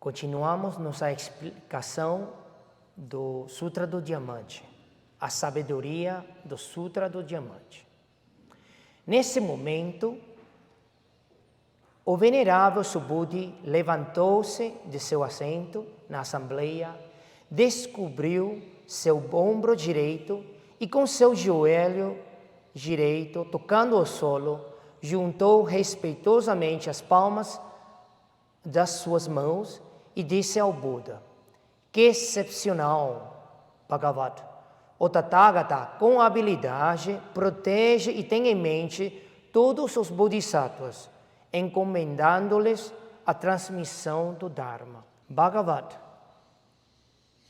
Continuamos nossa explicação do Sutra do Diamante, a sabedoria do Sutra do Diamante. Nesse momento, o venerável Subhuti levantou-se de seu assento na assembleia, descobriu seu ombro direito e com seu joelho direito, tocando o solo, juntou respeitosamente as palmas das suas mãos e disse ao Buda: que excepcional, Bhagavat! O Tathagata, com habilidade, protege e tem em mente todos os Bodhisattvas, encomendando-lhes a transmissão do Dharma. Bhagavat.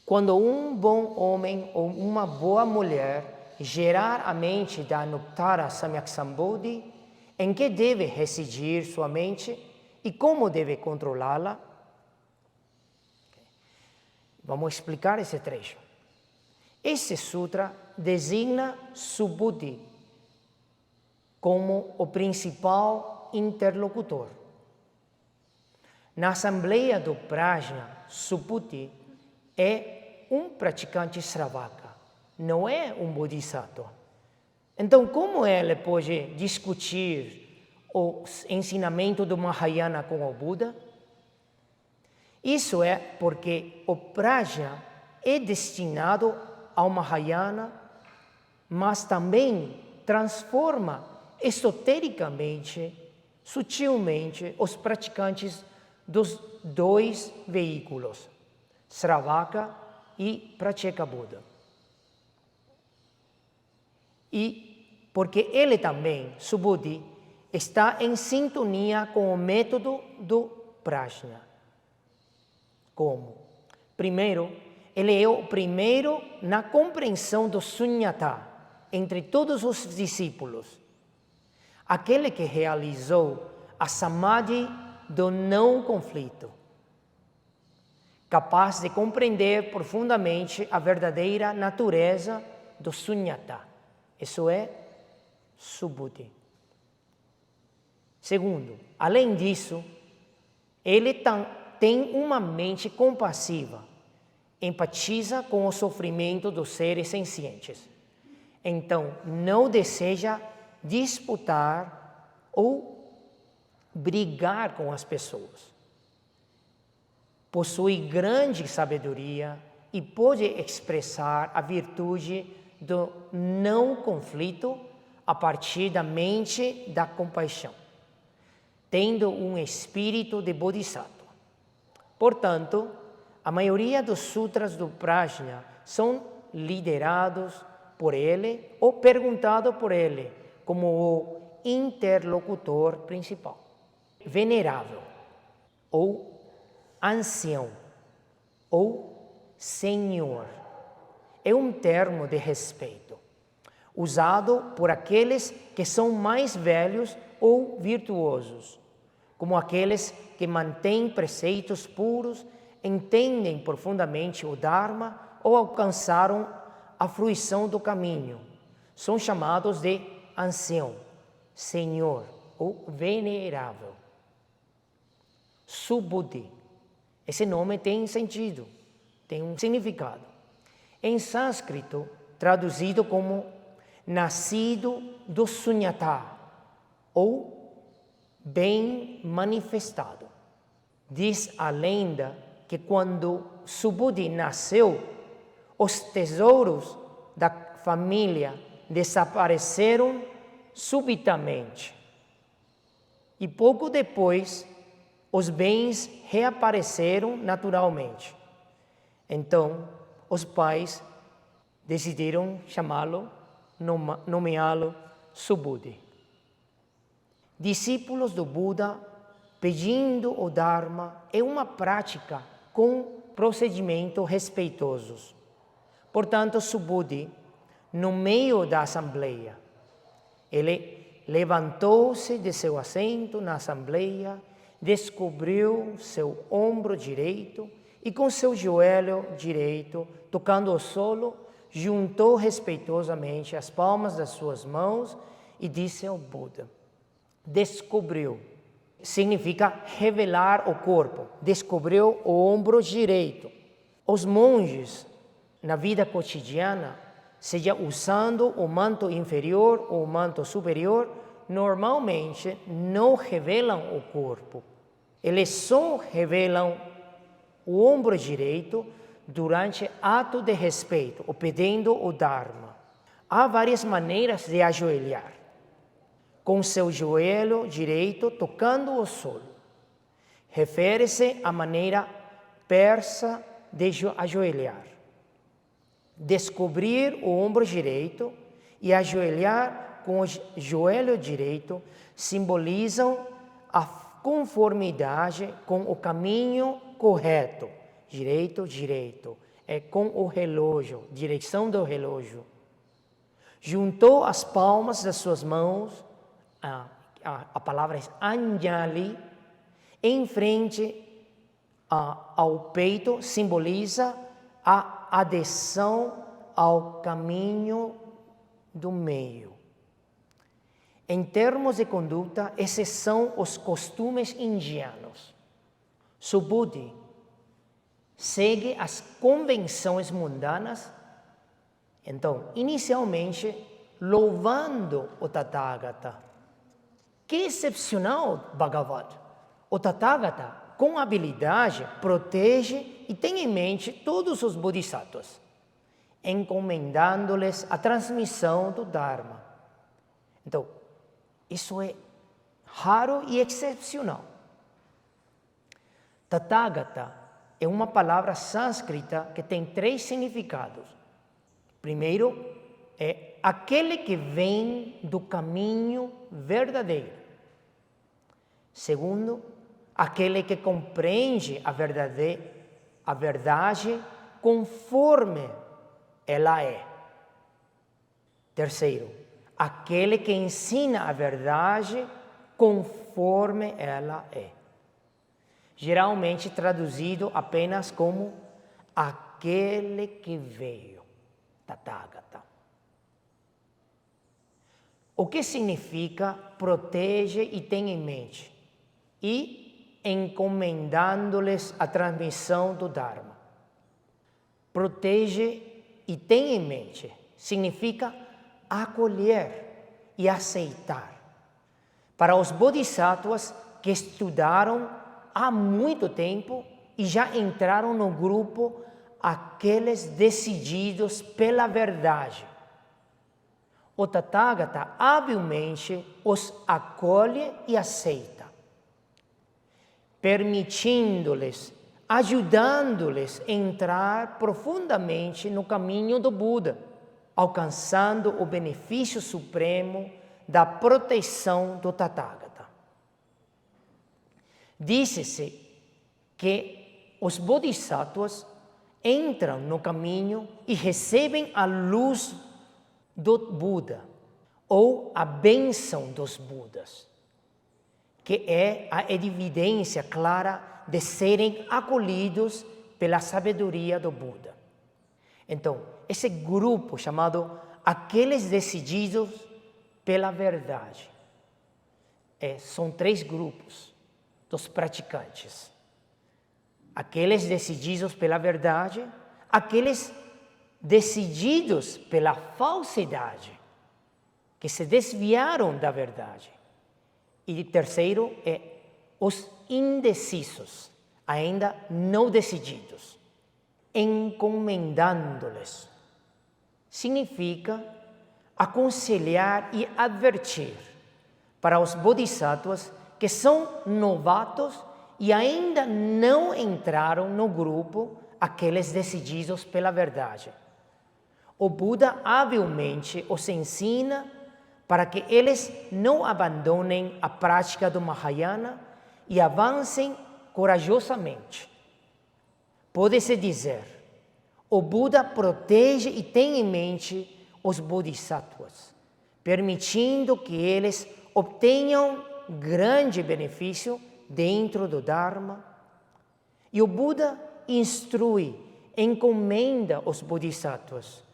Quando um bom homem ou uma boa mulher gerar a mente da Anuttara Samyaksambodhi, em que deve residir sua mente e como deve controlá-la? Vamos explicar esse trecho. Esse sutra designa Subhuti como o principal interlocutor. Na Assembleia do Prajna, Subhuti é um praticante Sravaka, não é um Bodhisattva. Então, como ele pode discutir o ensinamento do Mahayana com o Buda? Isso é porque o Prajna é destinado ao Mahayana, mas também transforma esotericamente, sutilmente, os praticantes dos dois veículos, Sravaka e Pratyeka-Buddha. E porque ele também, Subhuti, está em sintonia com o método do Prajna. Como? Primeiro, ele é o primeiro na compreensão do Sunyata entre todos os discípulos. Aquele que realizou a Samadhi do não conflito. Capaz de compreender profundamente a verdadeira natureza do Sunyata. Isso é Subhuti. Segundo, além disso, ele tem uma mente compassiva, empatiza com o sofrimento dos seres sencientes. Então, não deseja disputar ou brigar com as pessoas. Possui grande sabedoria e pode expressar a virtude do não conflito a partir da mente da compaixão, tendo um espírito de Bodhisattva. Portanto, a maioria dos sutras do Prajna são liderados por ele ou perguntados por ele como o interlocutor principal. Venerável, ou ancião, ou senhor, é um termo de respeito, usado por aqueles que são mais velhos ou virtuosos, como aqueles que mantêm preceitos puros, entendem profundamente o Dharma ou alcançaram a fruição do caminho. São chamados de ancião, senhor ou venerável. Subhuti. Esse nome tem sentido, tem um significado. Em sânscrito, traduzido como nascido do Sunyata, ou bem manifestado. Diz a lenda que quando Subhuti nasceu, os tesouros da família desapareceram subitamente. E pouco depois, os bens reapareceram naturalmente. Então, os pais decidiram chamá-lo, nomeá-lo Subhuti. Discípulos do Buda pedindo o Dharma é uma prática com procedimento respeitosos. Portanto, Subhuti, no meio da assembleia, ele levantou-se de seu assento na assembleia, descobriu seu ombro direito e com seu joelho direito, tocando o solo, juntou respeitosamente as palmas das suas mãos e disse ao Buda: descobriu. Significa revelar o corpo. Descobriu o ombro direito. Os monges, na vida cotidiana, seja usando o manto inferior ou o manto superior, normalmente não revelam o corpo. Eles só revelam o ombro direito durante ato de respeito, ou pedindo o Dharma. Há várias maneiras de ajoelhar. Com seu joelho direito tocando o solo. Refere-se à maneira persa de ajoelhar. Descobrir o ombro direito e ajoelhar com o joelho direito simbolizam a conformidade com o caminho correto. Direito, direito. É com o relógio, direção do relógio. Juntou as palmas das suas mãos, a palavra é Anjali, em frente ao peito, simboliza a adesão ao caminho do meio. Em termos de conduta, esses são os costumes indianos. Subhuti segue as convenções mundanas, então, inicialmente, louvando o Tathagata. Que excepcional, Bhagavat! O Tathagata, com habilidade, protege e tem em mente todos os bodhisattvas, encomendando-lhes a transmissão do Dharma. Então, isso é raro e excepcional. Tathagata é uma palavra sânscrita que tem 3 significados. Primeiro, é aquele que vem do caminho verdadeiro. Segundo, aquele que compreende a verdade conforme ela é. Terceiro, aquele que ensina a verdade conforme ela é. Geralmente traduzido apenas como aquele que veio, Tathagata. O que significa protege e tem em mente, e encomendando-lhes a transmissão do Dharma. Protege e tem em mente significa acolher e aceitar. Para os bodhisattvas que estudaram há muito tempo e já entraram no grupo aqueles decididos pela verdade. O Tathagata habilmente os acolhe e aceita, permitindo-lhes, ajudando-lhes a entrar profundamente no caminho do Buda, alcançando o benefício supremo da proteção do Tathagata. Diz-se que os bodhisattvas entram no caminho e recebem a luz do Buda, ou a bênção dos Budas, que é a evidência clara de serem acolhidos pela sabedoria do Buda. Então, esse grupo chamado aqueles decididos pela verdade, são 3 grupos dos praticantes. Aqueles decididos pela verdade, aqueles decididos pela falsidade, que se desviaram da verdade. E terceiro os indecisos, ainda não decididos, encomendando-lhes. Significa aconselhar e advertir para os bodhisattvas que são novatos e ainda não entraram no grupo aqueles decididos pela verdade. O Buda habilmente os ensina para que eles não abandonem a prática do Mahayana e avancem corajosamente. Pode-se dizer, o Buda protege e tem em mente os bodhisattvas, permitindo que eles obtenham grande benefício dentro do Dharma. E o Buda instrui, encomenda os bodhisattvas,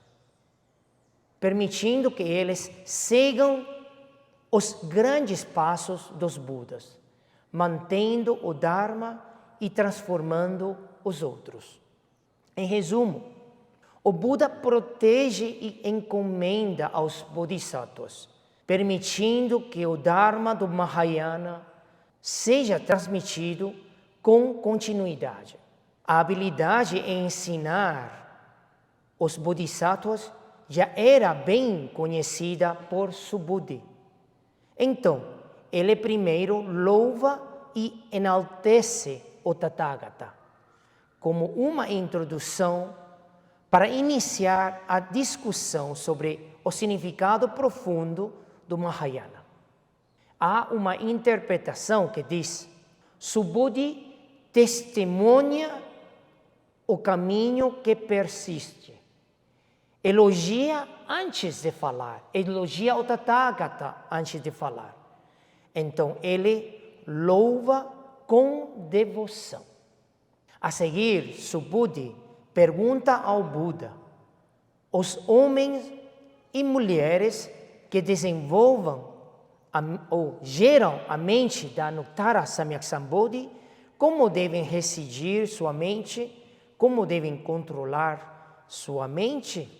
permitindo que eles sigam os grandes passos dos Budas, mantendo o Dharma e transformando os outros. Em resumo, o Buda protege e encomenda aos Bodhisattvas, permitindo que o Dharma do Mahayana seja transmitido com continuidade. A habilidade em ensinar os Bodhisattvas já era bem conhecida por Subhuti. Então, ele primeiro louva e enaltece o Tathagata, como uma introdução para iniciar a discussão sobre o significado profundo do Mahayana. Há uma interpretação que diz: Subhuti testemunha o caminho que persiste. Elogia antes de falar, elogia o Tathagata antes de falar. Então, ele louva com devoção. A seguir, Subhuti pergunta ao Buda: os homens e mulheres que desenvolvam ou geram a mente da Anuttara Samyaksambodhi, como devem residir sua mente, como devem controlar sua mente?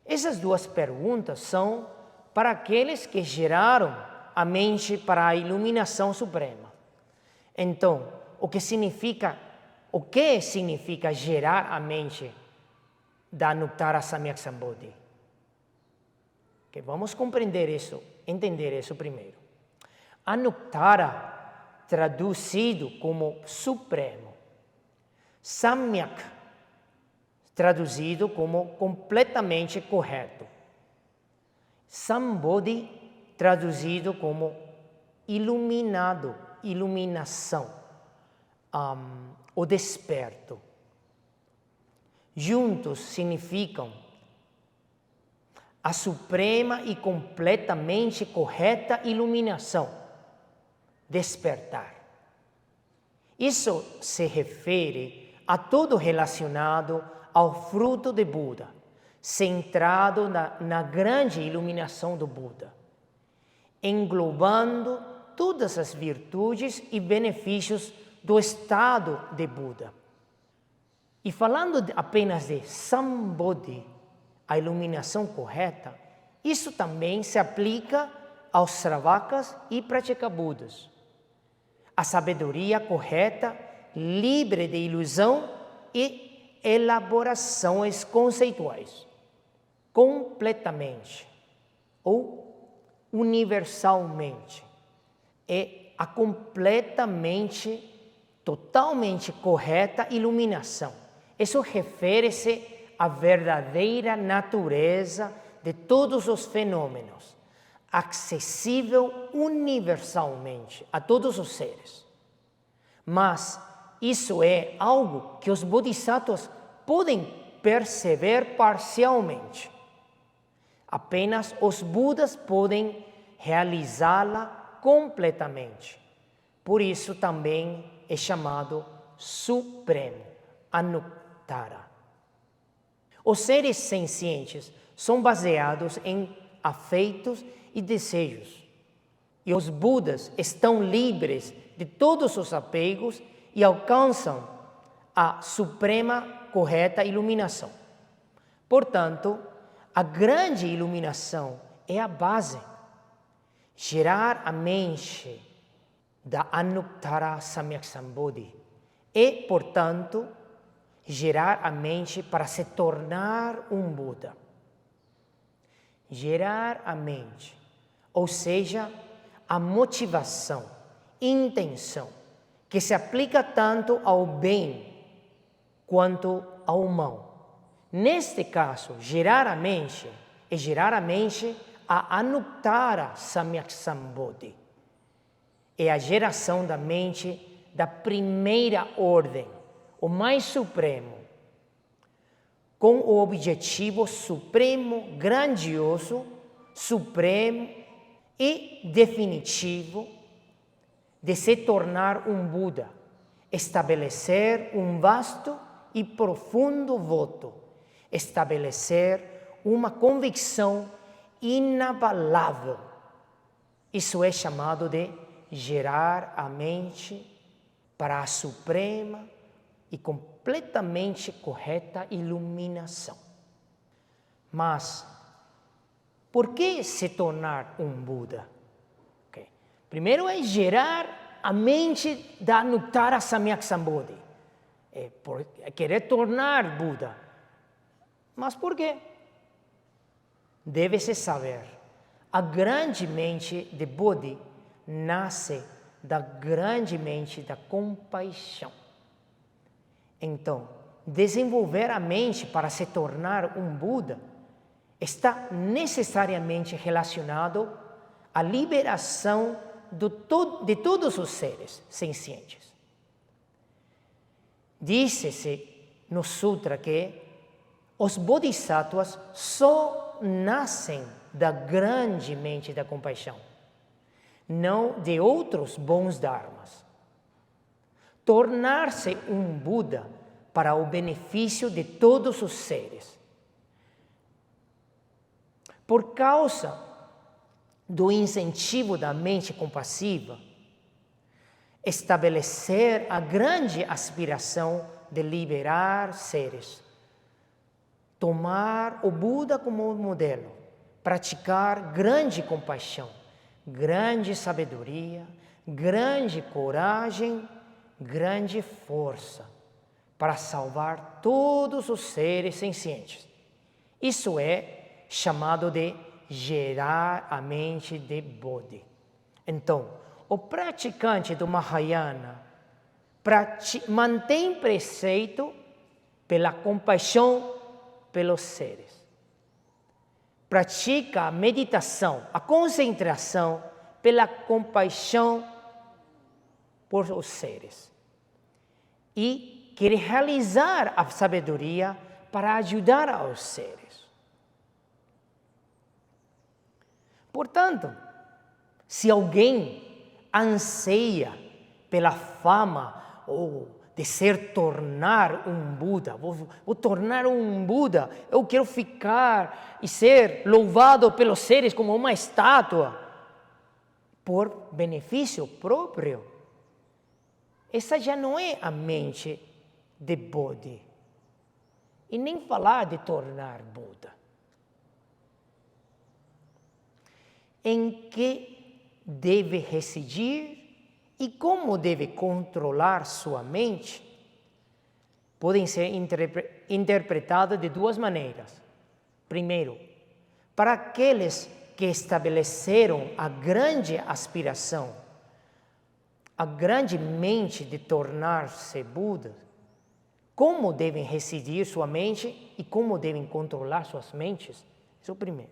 Essas duas perguntas são para aqueles que geraram a mente para a iluminação suprema. Então, o que significa gerar a mente da Anuttara Samyaksambodhi? Okay, vamos compreender isso, entender isso primeiro. Anuttara, traduzido como supremo. Samyak, traduzido como completamente correto. Sambodhi, traduzido como iluminado, iluminação, o desperto. Juntos significam a suprema e completamente correta iluminação, despertar. Isso se refere a tudo relacionado ao fruto de Buda, centrado na grande iluminação do Buda, englobando todas as virtudes e benefícios do estado de Buda. E falando apenas de Sambodhi, a iluminação correta, isso também se aplica aos Sravakas e Pratyekabuddhas. A sabedoria correta, livre de ilusão e elaborações conceituais, completamente ou universalmente. É a completamente, totalmente correta iluminação. Isso refere-se à verdadeira natureza de todos os fenômenos, acessível universalmente a todos os seres. Mas isso é algo que os Bodhisattvas podem perceber parcialmente. Apenas os Budas podem realizá-la completamente. Por isso também é chamado Supremo, Anuttara. Os seres sencientes são baseados em afeitos e desejos. E os Budas estão livres de todos os apegos e alcançam a suprema correta iluminação. Portanto, a grande iluminação é a base. Gerar a mente da Anuttara Samyaksambodhi é, portanto, gerar a mente para se tornar um Buda. Gerar a mente, ou seja, a motivação, intenção, que se aplica tanto ao bem quanto ao mal. Neste caso, gerar a mente é gerar a mente a Anuttara Samyaksambodhi. É a geração da mente da primeira ordem, o mais supremo, com o objetivo supremo, grandioso, supremo e definitivo de se tornar um Buda, estabelecer um vasto e profundo voto, estabelecer uma convicção inabalável Isso é chamado de gerar a mente para a suprema e completamente correta iluminação. Mas, por que se tornar um Buda? Okay. Primeiro é gerar a mente da Anuttara Samyak Sambodhi. É querer tornar Buda. Mas por quê? Deve-se saber, a grande mente de Bodhi nasce da grande mente da compaixão. Então, desenvolver a mente para se tornar um Buda está necessariamente relacionado à liberação de todos os seres sencientes. Diz-se no Sutra que os Bodhisattvas só nascem da grande mente da compaixão, não de outros bons dharmas. Tornar-se um Buda para o benefício de todos os seres. Por causa do incentivo da mente compassiva, estabelecer a grande aspiração de liberar seres, tomar o Buda como modelo, praticar grande compaixão, grande sabedoria, grande coragem, grande força, para salvar todos os seres sencientes. Isso é chamado de gerar a mente de Bodhi. Então, o praticante do Mahayana mantém preceito pela compaixão pelos seres. Pratica a meditação, a concentração pela compaixão por os seres. E quer realizar a sabedoria para ajudar aos seres. Portanto, se alguém anseia pela fama ou de tornar um Buda, vou tornar um Buda, eu quero ficar e ser louvado pelos seres como uma estátua, por benefício próprio. Essa já não é a mente de Bodhi. E nem falar de tornar Buda. Em que deve residir e como deve controlar sua mente, podem ser interpretadas de duas maneiras. Primeiro, para aqueles que estabeleceram a grande aspiração, a grande mente de tornar-se Buda, como devem residir sua mente e como devem controlar suas mentes? Isso é o primeiro.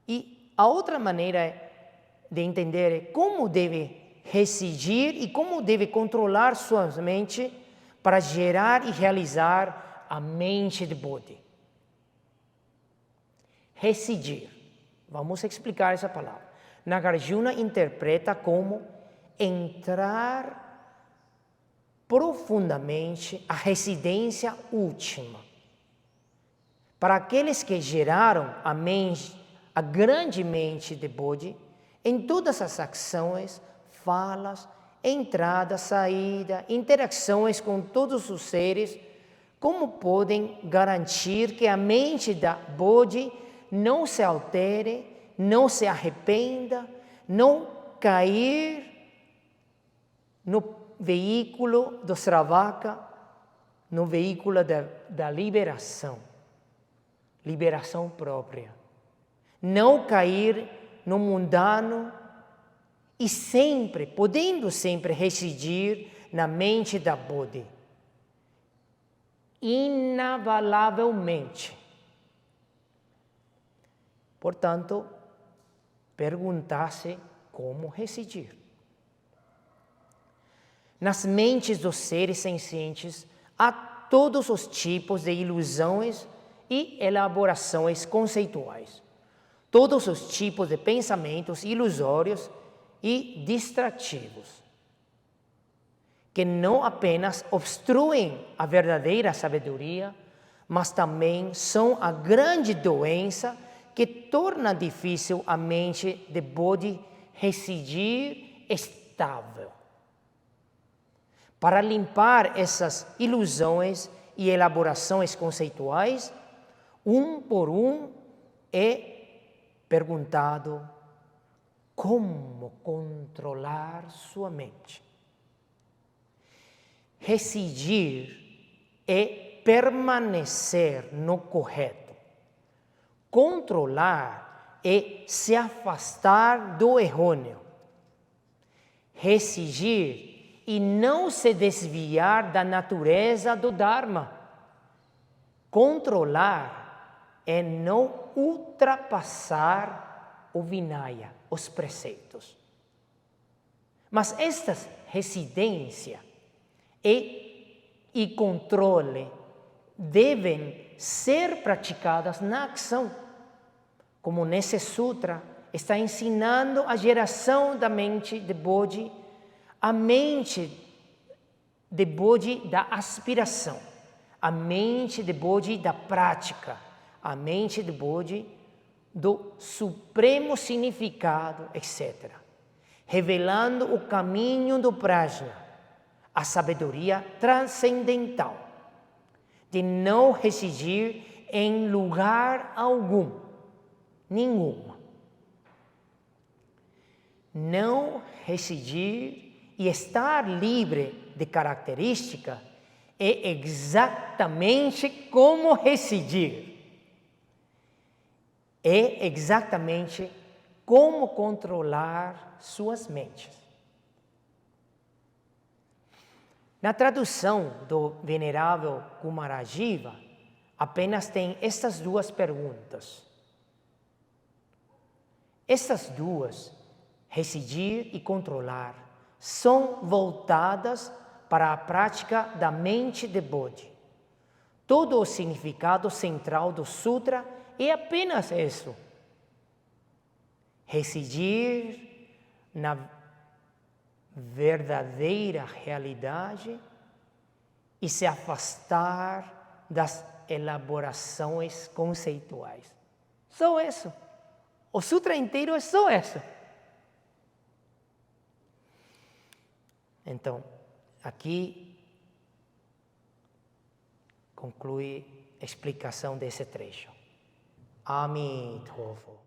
E a outra maneira de entender é como deve residir e como deve controlar sua mente para gerar e realizar a mente de Bodhi. Residir. Vamos explicar essa palavra. Nagarjuna interpreta como entrar profundamente a residência última. Para aqueles que geraram a grande mente de Bodhi, em todas as ações, falas, entrada, saída, interações com todos os seres, como podem garantir que a mente da Bodhi não se altere, não se arrependa, não cair no veículo do Sravaka, no veículo da liberação própria. Não cair no mundano e podendo sempre residir na mente da Bodhi. Inabalavelmente. Portanto, perguntar-se como residir. Nas mentes dos seres sencientes há todos os tipos de ilusões e elaborações conceituais. Todos os tipos de pensamentos ilusórios e distrativos, que não apenas obstruem a verdadeira sabedoria, mas também são a grande doença que torna difícil a mente de Bodhi residir estável. Para limpar essas ilusões e elaborações conceituais, um por um é perguntado como controlar sua mente. Residir é permanecer no correto. Controlar é se afastar do errôneo. Residir e não se desviar da natureza do Dharma. Controlar é não ultrapassar o Vinaya, os preceitos. Mas esta residência e controle devem ser praticadas na ação, como nesse sutra está ensinando a geração da mente de Bodhi, a mente de Bodhi da aspiração, a mente de Bodhi da prática, a mente de Bodhi do supremo significado, etc. Revelando o caminho do prajna, a sabedoria transcendental, de não residir em lugar algum, nenhum. Não residir e estar livre de característica é exatamente como residir. É exatamente como controlar suas mentes. Na tradução do Venerável Kumarajiva, apenas tem estas duas perguntas. Estas duas, residir e controlar, são voltadas para a prática da mente de Bodhi. Todo o significado central do sutra é apenas isso. Residir na verdadeira realidade e se afastar das elaborações conceituais. Só isso. O sutra inteiro é só isso. Então, aqui conclui a explicação desse trecho. Amitofo.